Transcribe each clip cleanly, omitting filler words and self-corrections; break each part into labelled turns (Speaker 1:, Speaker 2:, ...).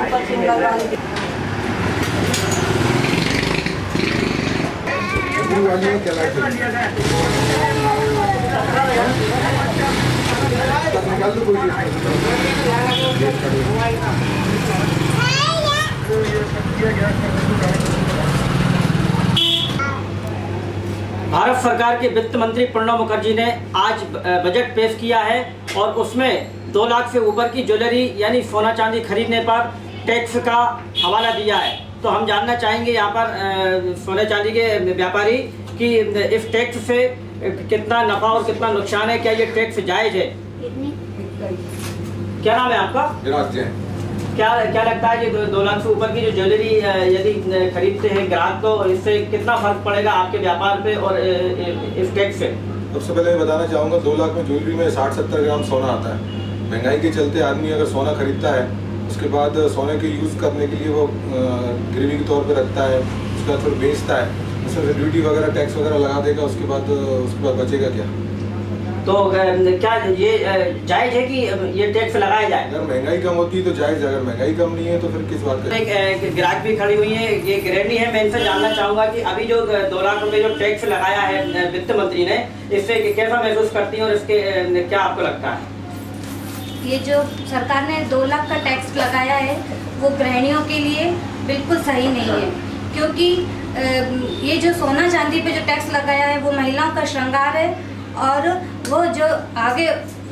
Speaker 1: भारत सरकार के वित्त मंत्री प्रणब मुखर्जी ने आज बजट पेश किया है और उसमें 2 लाख से ऊपर की ज्वेलरी यानी सोना चांदी खरीदने पर टैक्स का हवाला दिया है। तो हम जानना चाहेंगे यहाँ पर सोने चांदी के व्यापारी कि इस टैक्स से कितना नफा और कितना नुकसान है, क्या ये टैक्स जायज है? क्या नाम है आपका? क्या लगता है कि 2 लाख से ऊपर की जो ज्वेलरी यदि खरीदते हैं ग्राहक तो इससे कितना फर्क पड़ेगा आपके व्यापार पे और इस टैक्स से?
Speaker 2: सबसे पहले मैं बताना चाहूँगा 2 लाख में ज्वेलरी में 60-70 ग्राम सोना आता है। महंगाई के चलते आदमी अगर सोना खरीदता है उसके बाद सोने के यूज़ करने के लिए वो गिरवी के तौर पर रखता है, उसके बाद फिर बेचता है, उसमें ड्यूटी वगैरह टैक्स वगैरह लगा देगा, उसके बाद बचेगा क्या? तो
Speaker 1: क्या ये जायज है कि ये टैक्स लगाया जाए?
Speaker 2: अगर महंगाई कम होती है तो जायज, अगर महंगाई कम नहीं है तो फिर किस बात का?
Speaker 1: एक ग्राहक भी खड़ी हुई है, ये गृहिणी है, मैं इनसे जानना चाहूंगा कि अभी जो 2 लाख रुपए जो टैक्स लगाया है वित्त मंत्री ने, इससे कैसा महसूस करती है और इसके क्या आपको लगता है?
Speaker 3: ये जो सरकार ने 2 लाख का टैक्स लगाया है वो गृहिणियों के लिए बिल्कुल सही नहीं है, क्योंकि ये जो सोना चांदी पे जो टैक्स लगाया है वो महिलाओं का श्रृंगार है और वो जो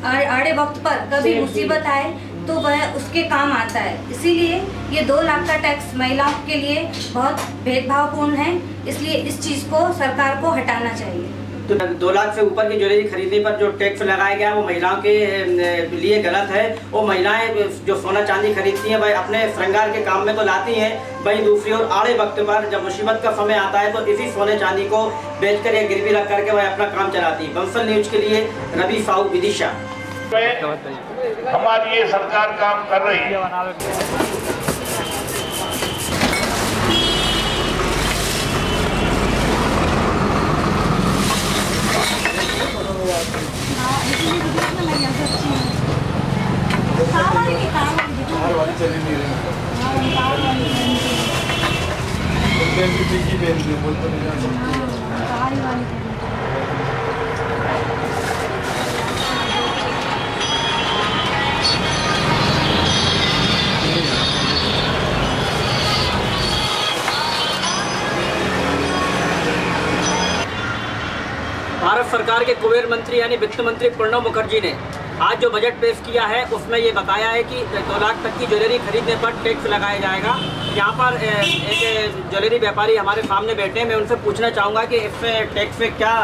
Speaker 3: आड़े वक्त पर कभी मुसीबत आए तो वह उसके काम आता है। इसीलिए ये 2 लाख का टैक्स महिलाओं के लिए बहुत भेदभावपूर्ण है, इसलिए इस चीज़ को सरकार को हटाना चाहिए।
Speaker 1: तो 2 लाख से ऊपर की ज्वेलरी खरीदने पर जो टैक्स लगाया गया वो महिलाओं के लिए गलत है। वो महिलाएं जो सोना चांदी खरीदती हैं भाई अपने श्रृंगार के काम में तो लाती हैं, वहीं दूसरी ओर आड़े वक्त पर जब मुसीबत का समय आता है तो इसी सोने चांदी को बेचकर या गिरवी रख करके वह अपना काम चलाती है। बंसल न्यूज के लिए रवि साहू, विदिशा।
Speaker 4: हमारी ये सरकार काम कर रही है।
Speaker 1: भारत सरकार के कुबेर मंत्री यानी वित्त मंत्री प्रणब मुखर्जी ने आज जो बजट पेश किया है उसमें ये बताया है कि 2 लाख तक की ज्वेलरी खरीदने पर टैक्स लगाया जाएगा। यहाँ पर एक ज्वेलरी व्यापारी हमारे सामने बैठे हैं, मैं उनसे पूछना चाहूँगा कि इससे टैक्स से क्या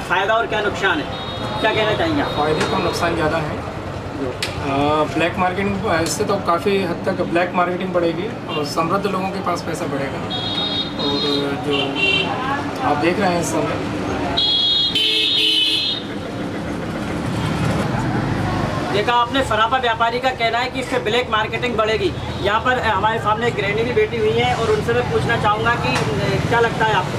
Speaker 1: फ़ायदा और क्या नुकसान है, क्या कहना चाहेंगे आप?
Speaker 5: फ़ायदे कम नुकसान ज़्यादा है। ब्लैक मार्केटिंग इससे तो काफ़ी हद तक ब्लैक मार्केटिंग बढ़ेगी और समृद्ध लोगों के पास पैसा बढ़ेगा। और जो आप देख रहे हैं इस समय
Speaker 1: देखा आपने, सराफा व्यापारी का कहना है कि इससे ब्लैक मार्केटिंग बढ़ेगी। यहाँ पर हमारे सामने एक गृहिणी भी बैठी हुई है और उनसे मैं पूछना चाहूँगा कि क्या लगता है आपको?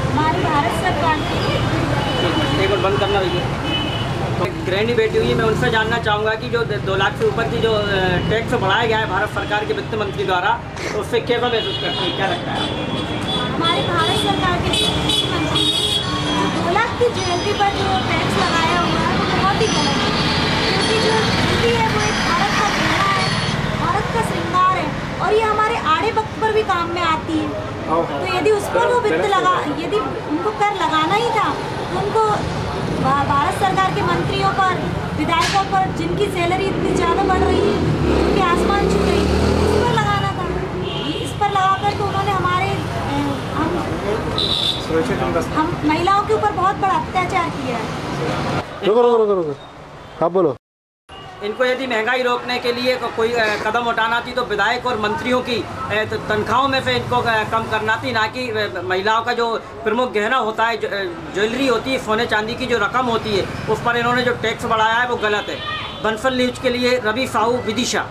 Speaker 3: हमारी भारत सरकार
Speaker 1: एक बार बंद करना भैया। तो गृहिणी बैठी हुई है, मैं उनसे जानना चाहूँगा कि जो 2 लाख से ऊपर की जो टैक्स बढ़ाया गया है भारत सरकार के वित्त मंत्री द्वारा, तो उससे कैसा महसूस करती है, क्या लगता है?
Speaker 3: हमारी भारत सरकार के वित्त मंत्री ने 2 लाख की ज्वेलरी पर जो टैक्स लगाया हुआ है वो बहुत ही गलत है, क्योंकि जो ज्वेलरी है वो एक भारत का गहना है, भारत का श्रृंगार है और ये हमारे आड़े वक्त पर भी काम में आती है। तो यदि उस पर वो वित्त यदि उनको कर लगाना ही था तो उनको भारत सरकार के मंत्रियों पर, विधायकों पर जिनकी सैलरी इतनी ज़्यादा बढ़ रही है, उनके आसमान छू रही है, इस पर लगाना था। इस पर लगाकर तो उन्होंने हम महिलाओं के ऊपर बहुत बड़ा अत्याचार किया है।
Speaker 6: रुको हाँ बोलो।
Speaker 1: इनको यदि महंगाई रोकने के लिए कोई कदम उठाना थी तो विधायक और मंत्रियों की तनख्वाहों में से इनको कम करना थी, ना कि महिलाओं का जो प्रमुख गहना होता है, ज्वेलरी होती है, सोने चांदी की जो रकम होती है, उस पर इन्होंने जो टैक्स बढ़ाया है वो गलत है। बंसल न्यूज के लिए रवि साहू, विदिशा।